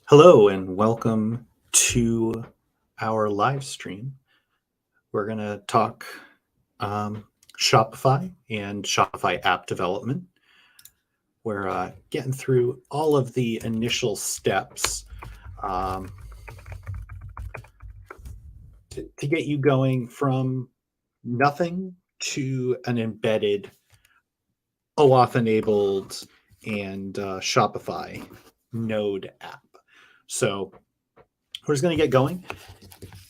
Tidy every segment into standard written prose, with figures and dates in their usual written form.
Hello and welcome to our live stream. We're going to talk um, Shopify and Shopify app development. We're getting through all of the initial steps um, to get you going from nothing to an embedded OAuth enabled and Shopify node app. So we're just going to get going.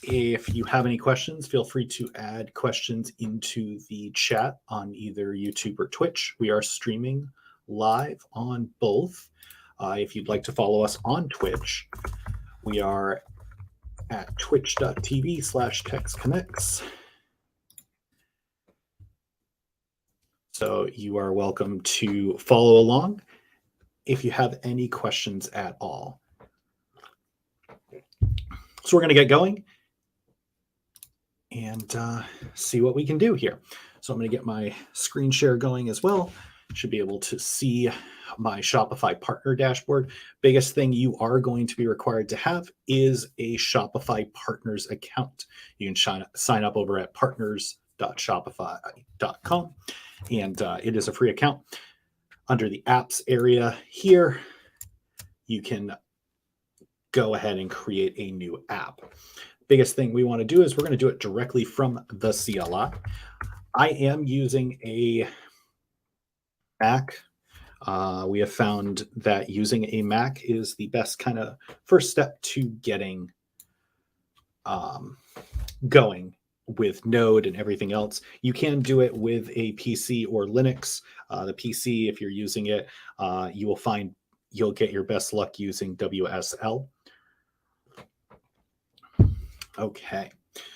If you have any questions, feel free to add questions into the chat on either YouTube or Twitch. We are streaming live on both. If you'd like to follow us on Twitch, we are at twitch.tv/TextConnects. So you are welcome to follow along if you have any questions at all. So we're going to get going and see what we can do here. So I'm going to get my screen share going as well. Should be able to see my Shopify partner dashboard. Biggest thing you are going to be required to have is a Shopify partners account. You can sign up over at partners.shopify.com, and it is a free account. Under the apps area here, you can go ahead and create a new app. Biggest thing we want to do is we're going to do it directly from the CLI. I am using a Mac. We have found that using a Mac is the best kind of first step to getting going with Node and everything else. You can do it with a PC or Linux. The PC, if you're using it, you'll get your best luck using WSL. Okay,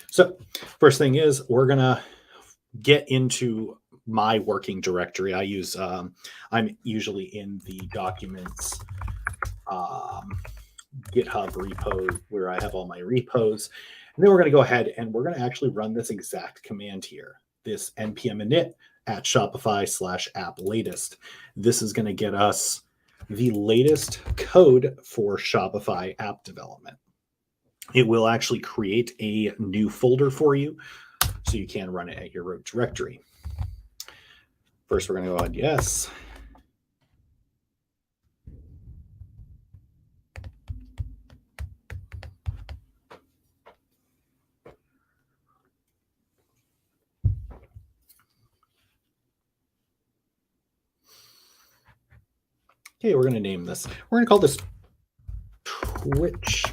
so first thing is we're gonna get into my working directory. I'm usually in the documents GitHub repo where I have all my repos. And then we're going to go ahead and we're going to actually run this exact command here, this npm init at Shopify/app latest. This is going to get us the latest code for Shopify app development. It will actually create a new folder for you so you can run it at your root directory. First, we're going to go ahead, yes. Okay, we're going to name this. We're going to call this Twitch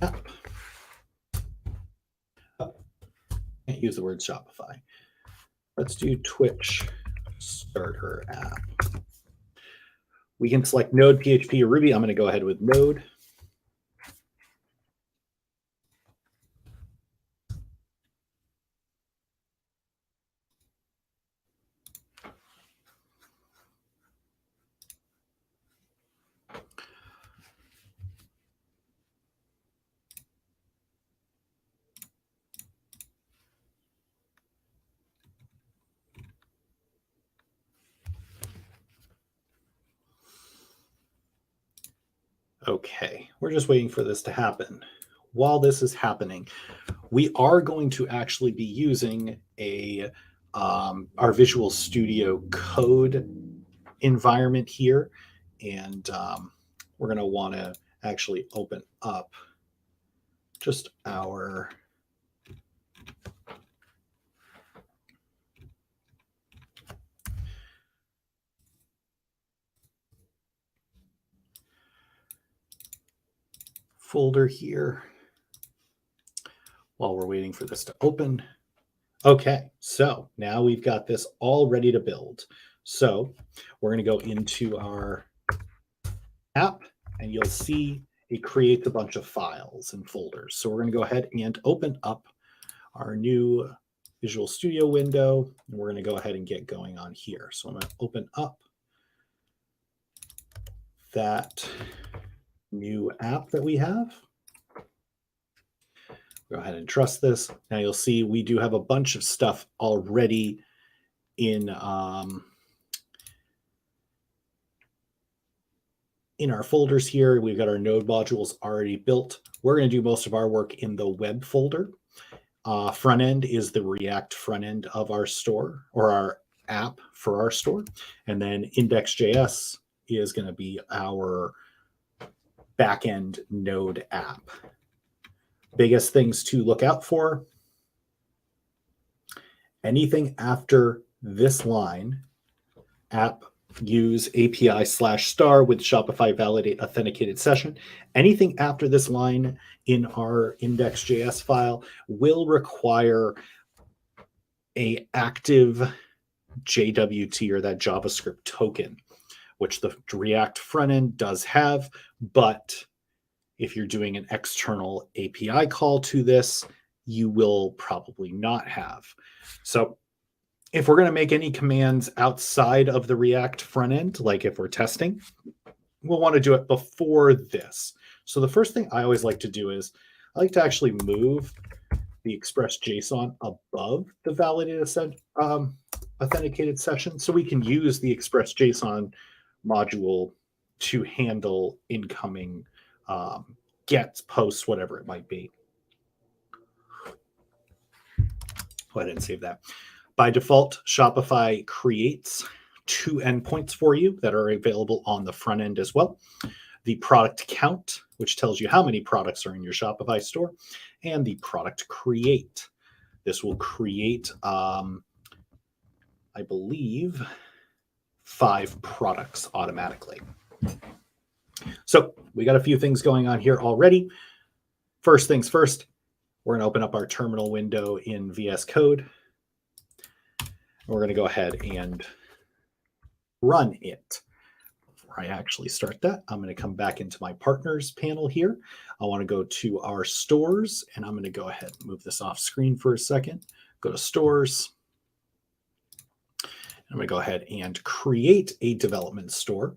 app. Can't use the word Shopify. Let's do Twitch starter app. We can select Node, PHP, or Ruby. I'm going to go ahead with Node. Okay, we're just waiting for this to happen. While this is happening, we are going to actually be using our Visual Studio Code environment here, and we're going to want to actually open up just our folder here while we're waiting for this to open. Okay, so now we've got this all ready to build. So we're going to go into our app, and you'll see it creates a bunch of files and folders. So we're going to go ahead and open up our new Visual Studio window, and we're going to go ahead and get going on here. So I'm going to open up that new app that we have. Go ahead and trust this. Now you'll see we do have a bunch of stuff already in in our folders here, we've got our node modules already built. We're going to do most of our work in the web folder. Front end is the React front end of our store, or our app for our store. And then index.js is going to be our backend node app. Biggest things to look out for: anything after this line, app use API/star with Shopify validate authenticated session. Anything after this line in our index.js file will require a active JWT, or that JavaScript token, which the React front end does have. But if you're doing an external API call to this, you will probably not have. So if we're going to make any commands outside of the React front end, like if we're testing, we'll want to do it before this. So the first thing I always like to do is I like to actually move the express JSON above the validated authenticated session, so we can use the express JSON module to handle incoming gets, posts, whatever it might be. Go ahead and save that. By default, Shopify creates 2 endpoints for you that are available on the front end as well. The product count, which tells you how many products are in your Shopify store, and the product create. This will create, I believe, 5 products automatically. So we got a few things going on here already. First things first, we're going to open up our terminal window in VS Code. We're going to go ahead and run it. Before I actually start that, I'm going to come back into my partners panel here. I want to go to our stores, and I'm going to go ahead and move this off screen for a second. Go to stores. I'm going to go ahead and create a development store.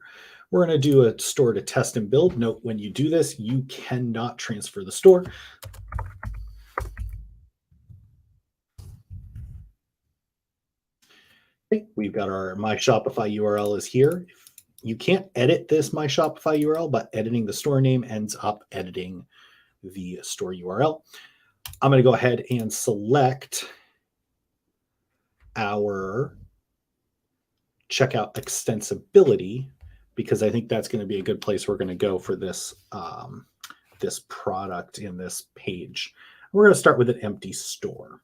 We're going to do a store to test and build. Note, when you do this, you cannot transfer the store. Okay, we've got our My Shopify URL is here. You can't edit this My Shopify URL, but editing the store name ends up editing the store URL. I'm going to go ahead and select our checkout extensibility, because I think that's going to be a good place we're going to go for this, this product in this page. We're going to start with an empty store.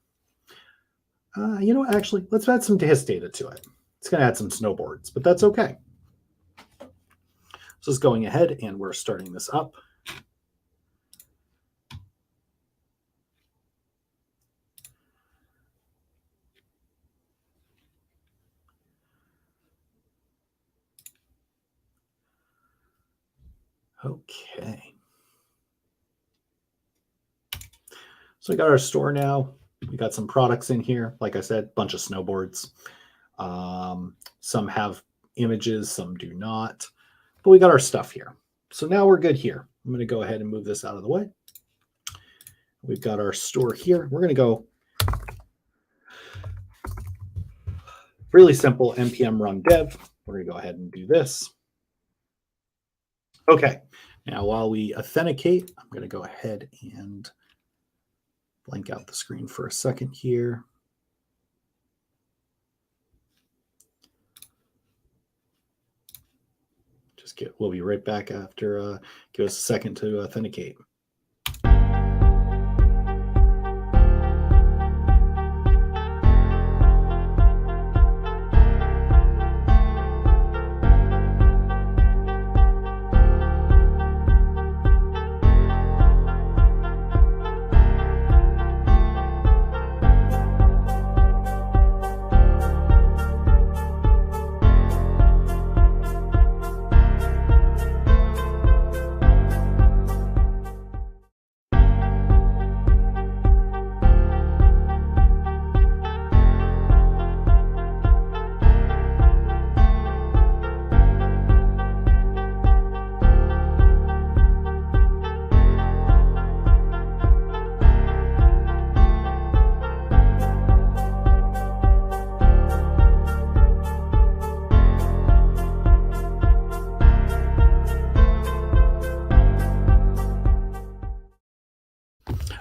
You know, actually, let's add some TIS data to it. It's going to add some snowboards, but that's okay. So it's going ahead, and we're starting this up. Okay. So we got our store now. We got some products in here. Like I said, a bunch of snowboards. Some have images, some do not. But we got our stuff here. So now we're good here. I'm going to go ahead and move this out of the way. We've got our store here. We're going to go really simple, npm run dev. We're going to go ahead and do this. Okay. Now, while we authenticate, I'm going to go ahead and blank out the screen for a second here. We'll be right back after, give us a second to authenticate.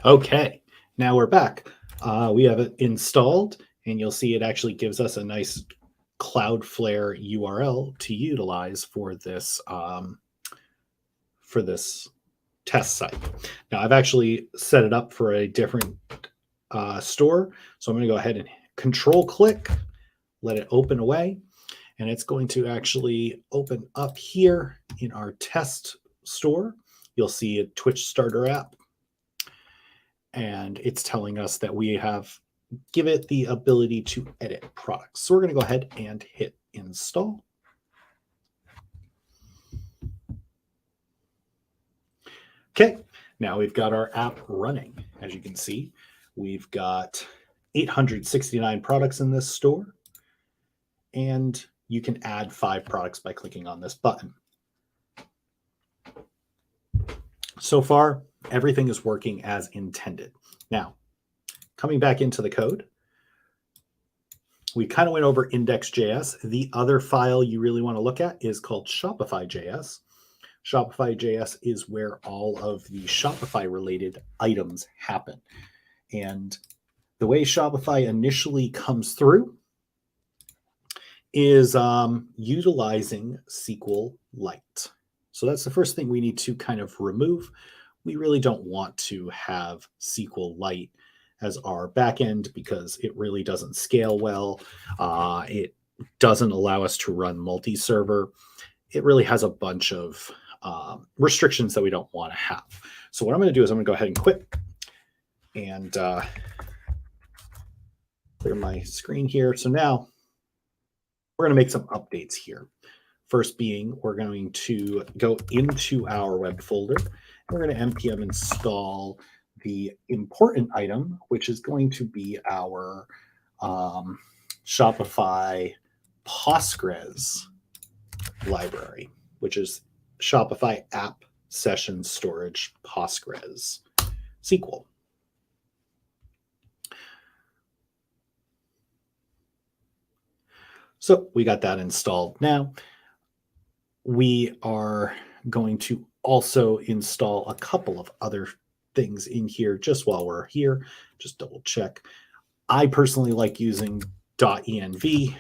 Okay, now we're back. We have it installed, and you'll see it actually gives us a nice Cloudflare URL to utilize for this test site. Now I've actually set it up for a different store, so I'm going to go ahead and control click, let it open away, and it's going to actually open up here in our test store. You'll see a Twitch starter app, and it's telling us that we have give it the ability to edit products. So we're going to go ahead and hit install. Okay, now we've got our app running. As you can see, we've got 869 products in this store, and you can add 5 products by clicking on this button. So far, everything is working as intended. Now, coming back into the code, we kind of went over index.js. The other file you really want to look at is called Shopify.js. Shopify.js is where all of the Shopify related items happen. And the way Shopify initially comes through is utilizing SQLite. So that's the first thing we need to kind of remove. We really don't want to have SQLite as our backend because it really doesn't scale well. It doesn't allow us to run multi-server. It really has a bunch of restrictions that we don't want to have. So what I'm going to do is I'm going to go ahead and quit and clear my screen here. So now we're going to make some updates here. First being, we're going to go into our web folder, and we're going to npm install the important item, which is going to be our Shopify Postgres library, which is Shopify App Session Storage Postgres SQL. So we got that installed. Now we are going to also install a couple of other things in here just while we're here. Just double check. I personally like using .env.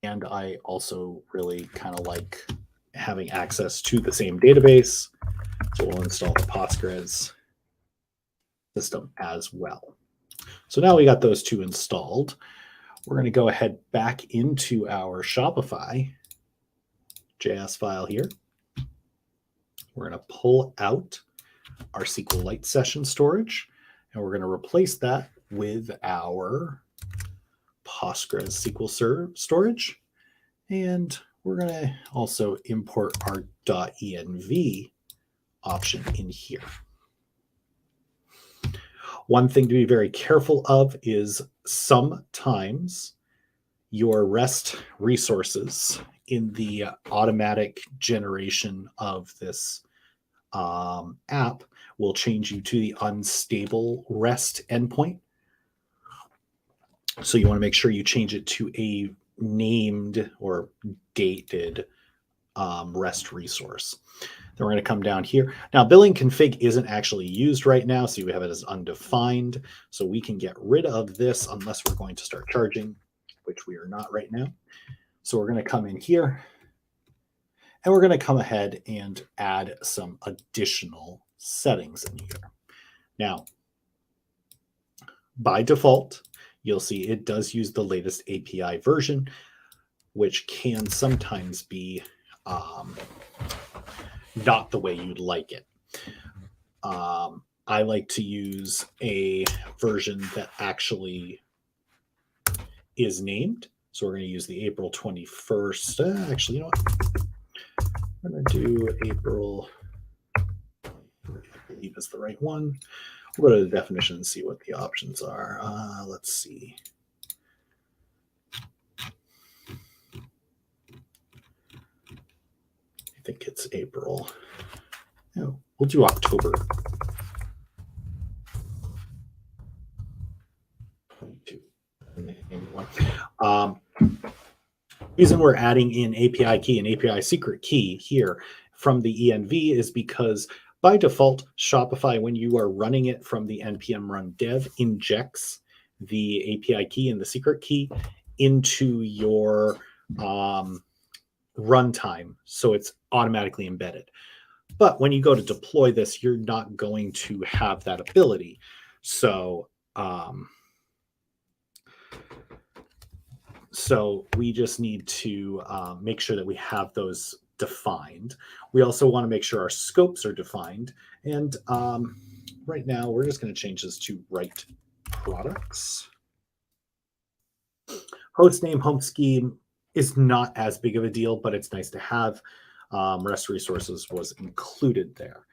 And I also really kind of like having access to the same database. So we'll install the Postgres system as well. So now we got those two installed. We're going to go ahead back into our Shopify JS file here. We're going to pull out our SQLite session storage, and we're going to replace that with our PostgreSQL storage. And we're going to also import our .env option in here. One thing to be very careful of is sometimes your REST resources in the automatic generation of this app will change you to the unstable REST endpoint. So you want to make sure you change it to a named or dated REST resource. Then we're going to come down here. Now, billing config isn't actually used right now, so we have it as undefined. So we can get rid of this unless we're going to start charging, which we are not right now. So we're going to come in here, and we're going to come ahead and add some additional settings in here. Now, by default, you'll see it does use the latest API version, which can sometimes be not the way you'd like it. I like to use a version that actually is named. So we're going to use the April 21st. Actually, you know what? I'm going to do April, I believe is the right one. We'll go to the definition and see what the options are. Let's see. I think it's April. No, we'll do October. Reason we're adding in API key and API secret key here from the env is because by default, Shopify, when you are running it from the npm run dev, injects the API key and the secret key into your runtime. So it's automatically embedded. But when you go to deploy this, you're not going to have that ability. So we just need to make sure that we have those defined. We also want to make sure our scopes are defined. And right now, we're just going to change this to write products. Host name, home scheme is not as big of a deal, but it's nice to have. REST resources was included there.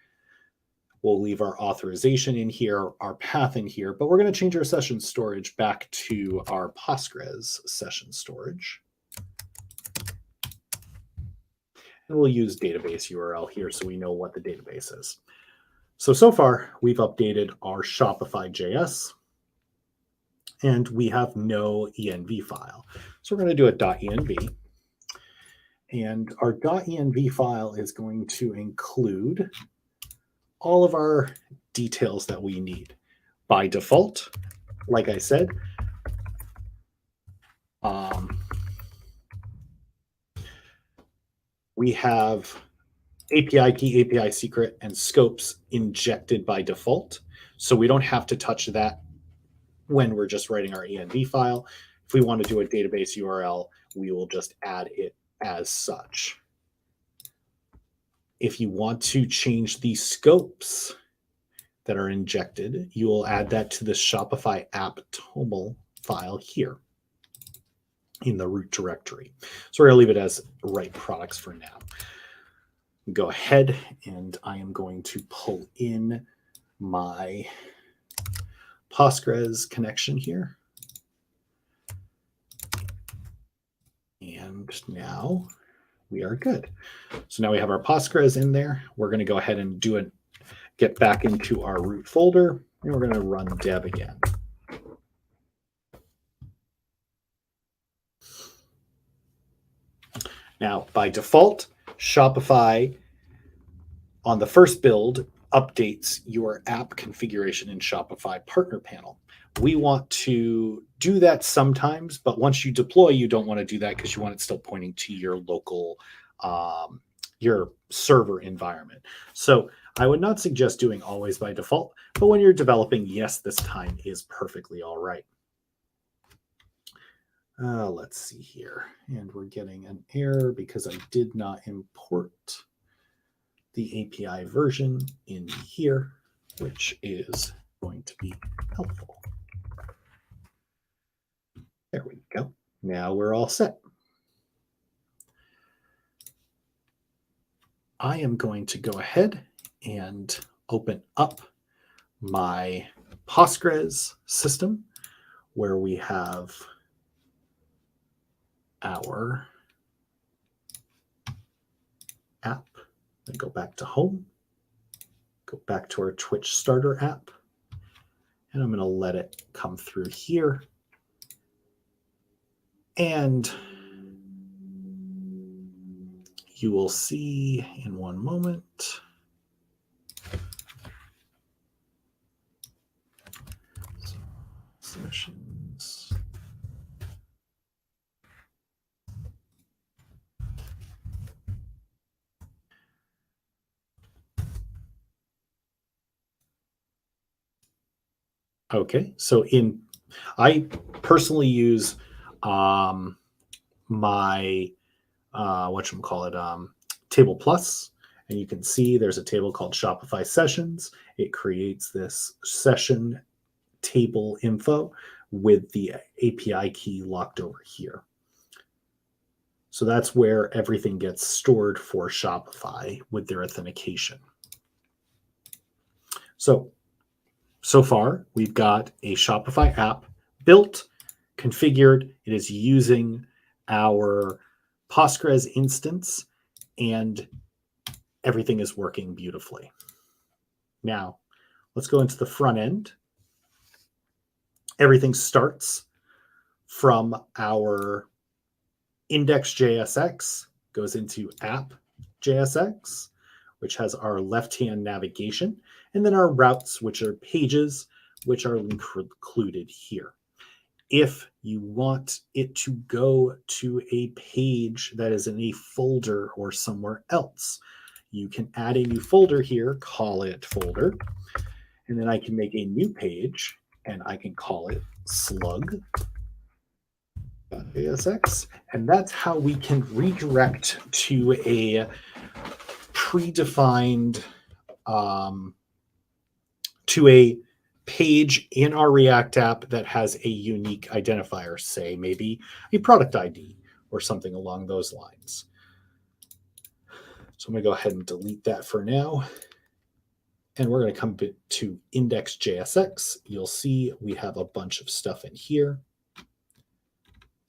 We'll leave our authorization in here, our path in here, but we're going to change our session storage back to our Postgres session storage. And we'll use database URL here so we know what the database is. So far, we've updated our Shopify JS, and we have no env file. So we're going to do a .env. And our .env file is going to include all of our details that we need. By default, like I said, we have API key, API secret, and scopes injected by default. So we don't have to touch that when we're just writing our env file. If we want to do a database URL, we will just add it as such. If you want to change the scopes that are injected, you will add that to the Shopify app toml file here in the root directory. So we're going to leave it as write products for now. Go ahead, and I am going to pull in my Postgres connection here. And now we are good. So now we have our Postgres in there. We're going to go ahead and get back into our root folder, and we're going to run deb again. Now, by default, Shopify on the first build updates your app configuration in Shopify Partner Panel. We want to do that sometimes, but once you deploy, you don't want to do that because you want it still pointing to your local, your server environment. So I would not suggest doing always by default, but when you're developing, yes, this time is perfectly all right. Let's see here. And we're getting an error because I did not import the API version in here, which is going to be helpful. There we go. Now we're all set. I am going to go ahead and open up my Postgres system where we have our app. And go back to home, go back to our Twitch starter app, and I'm going to let it come through here. And you will see in one moment. Sessions. Okay, so I personally use my Table Plus, and you can see there's a table called Shopify Sessions. It creates this session table info with the API key locked over here. So that's where everything gets stored for Shopify with their authentication. So far, we've got a Shopify app built, configured. It is using our Postgres instance, and everything is working beautifully. Now, let's go into the front end. Everything starts from our index.jsx, goes into app, JSX, which has our left-hand navigation, and then our routes, which are pages, which are included here. If you want it to go to a page that is in a folder or somewhere else, you can add a new folder here, call it folder, and then I can make a new page and I can call it slug.jsx. And that's how we can redirect to a predefined, to a page in our React app that has a unique identifier, say maybe a product ID or something along those lines. So I'm going to go ahead and delete that for now. And we're going to come to index.jsx. You'll see we have a bunch of stuff in here.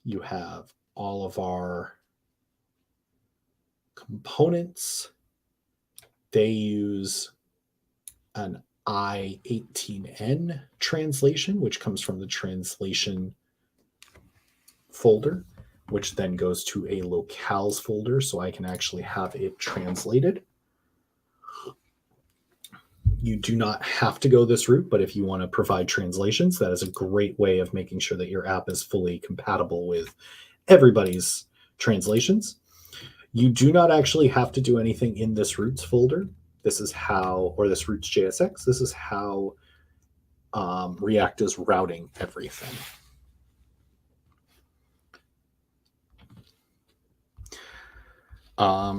You have all of our components. They use an I18N translation, which comes from the translation folder, which then goes to a locales folder, so I can actually have it translated. You do not have to go this route, but if you want to provide translations, that is a great way of making sure that your app is fully compatible with everybody's translations. You do not actually have to do anything in this routes folder. This is how, or this routes JSX, this is how React is routing everything.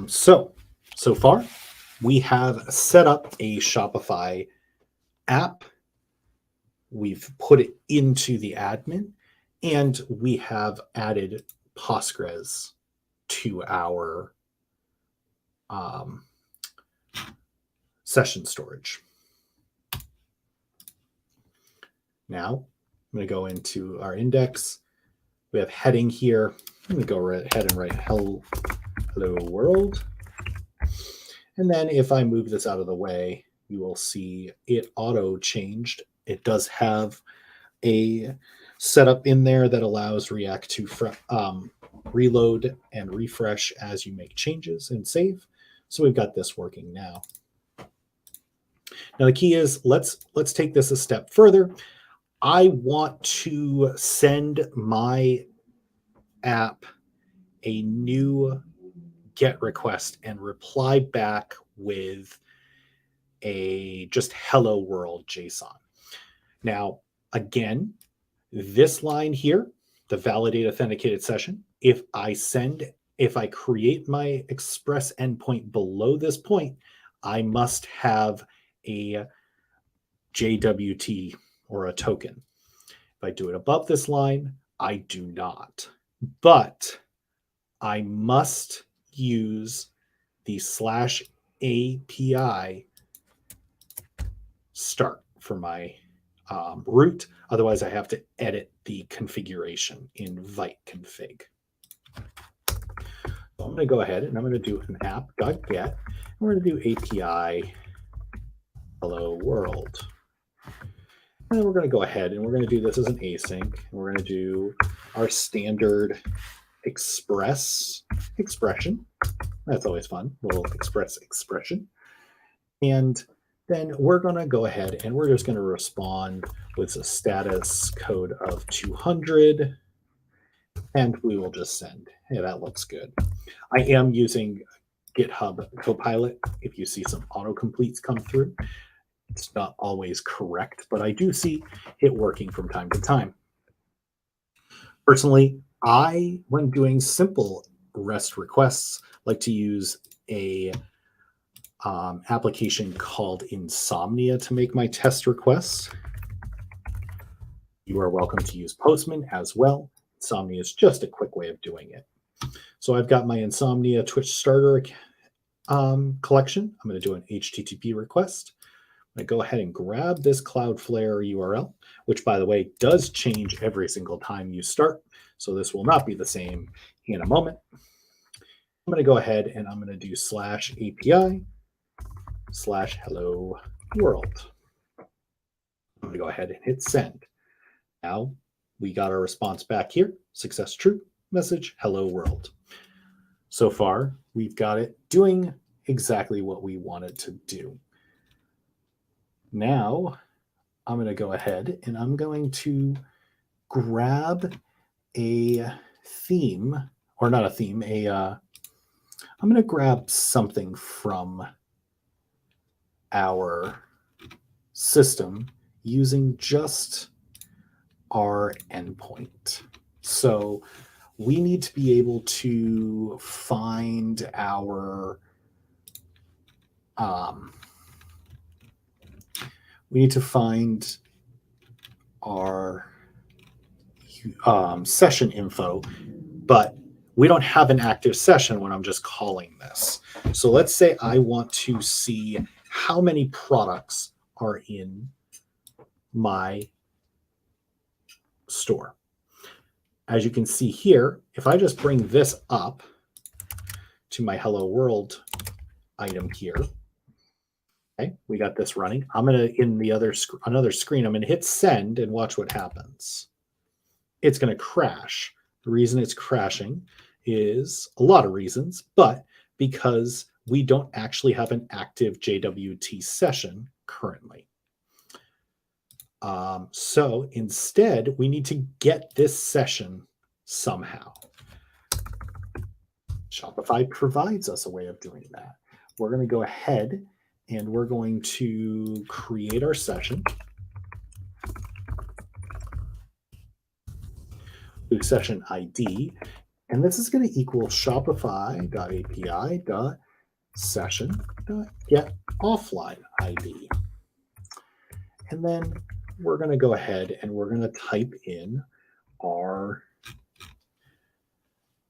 So far, we have set up a Shopify app. We've put it into the admin, and we have added Postgres to our session storage. Now, I'm going to go into our index. We have heading here. I'm going to go ahead and write hello world. And then if I move this out of the way, you will see it auto changed. It does have a setup in there that allows React to reload and refresh as you make changes and save. So we've got this working now. Now the key is let's take this a step further. I want to send my app a new GET request and reply back with a just hello world JSON. Now, again, this line here, the validate authenticated session, if I create my express endpoint below this point, I must have a JWT or a token. If I do it above this line, I do not. But I must use the /API start for my root. Otherwise, I have to edit the configuration in vite config. So I'm going to go ahead and I'm going to do an app.get. And we're going to do API hello world. And then we're going to go ahead and we're going to do this as an async. And we're going to do our standard expression. That's always fun, little express expression. And then we're going to go ahead and we're just going to respond with a status code of 200. And we will just send. Hey, that looks good. I am using GitHub Copilot. If you see some autocompletes come through, it's not always correct, but I do see it working from time to time. Personally, when doing simple REST requests, like to use a application called Insomnia to make my test requests. You are welcome to use Postman as well. Insomnia is just a quick way of doing it. So I've got my Insomnia Twitch starter collection. I'm going to do an HTTP request. I'm going to go ahead and grab this Cloudflare URL, which, by the way, does change every single time you start. So this will not be the same in a moment. I'm going to go ahead and I'm going to do /API/hello world. I'm going to go ahead and hit send. Now we got our response back here. Success true. Message hello world. So far, we've got it doing exactly what we want it to do. Now, I'm going to go ahead and I'm going to grab a theme, or not a theme, I'm going to grab something from our system using just our endpoint. So we need to be able to find our session info, but we don't have an active session when I'm just calling this. So let's say I want to see how many products are in my store. As you can see here, if I just bring this up to my Hello World item here, okay, we got this running. I'm going to, in the another screen, I'm going to hit send and watch what happens. It's going to crash. The reason it's crashing is a lot of reasons, but because we don't actually have an active JWT session currently. So instead, we need to get this session somehow. Shopify provides us a way of doing that. We're going to go ahead and we're going to create our session. Session ID, and this is going to equal shopify.api.session.getOfflineID. And then we're going to go ahead and we're going to type in our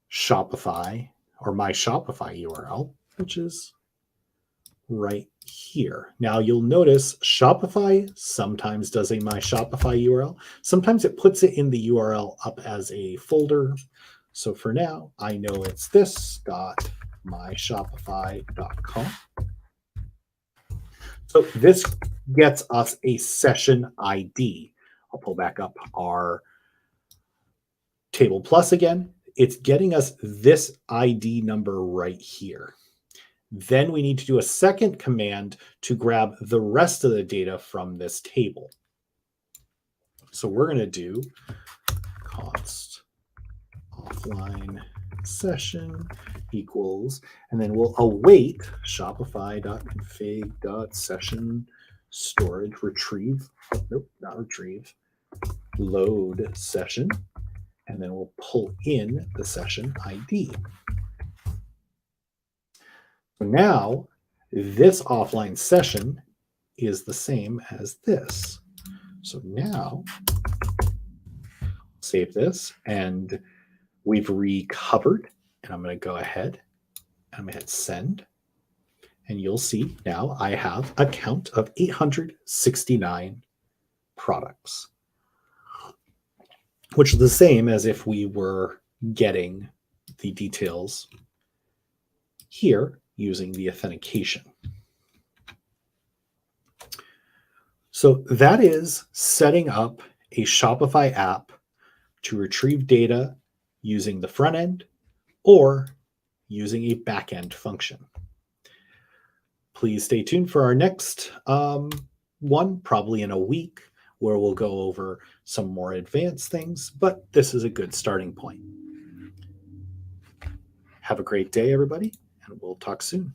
Shopify or my Shopify URL, which is right here. Now you'll notice Shopify sometimes does a my Shopify URL. Sometimes it puts it in the URL up as a folder. So for now, I know it's this.myshopify.com. So this gets us a session ID. I'll pull back up our table plus again. It's getting us this ID number right here. Then we need to do a second command to grab the rest of the data from this table. So we're going to do const offline session equals, and then we'll await shopify.config.session storage retrieve, nope, not retrieve, load session, and then we'll pull in the session ID. So now this offline session is the same as this. So now save this, and we've recovered, and I'm going to go ahead and I'm going to hit send, and you'll see now I have a count of 869 products, which is the same as if we were getting the details here using the authentication. So that is setting up a Shopify app to retrieve data using the front end or using a back-end function. Please stay tuned for our next one, probably in a week, where we'll go over some more advanced things, but this is a good starting point. Have a great day, everybody, and we'll talk soon.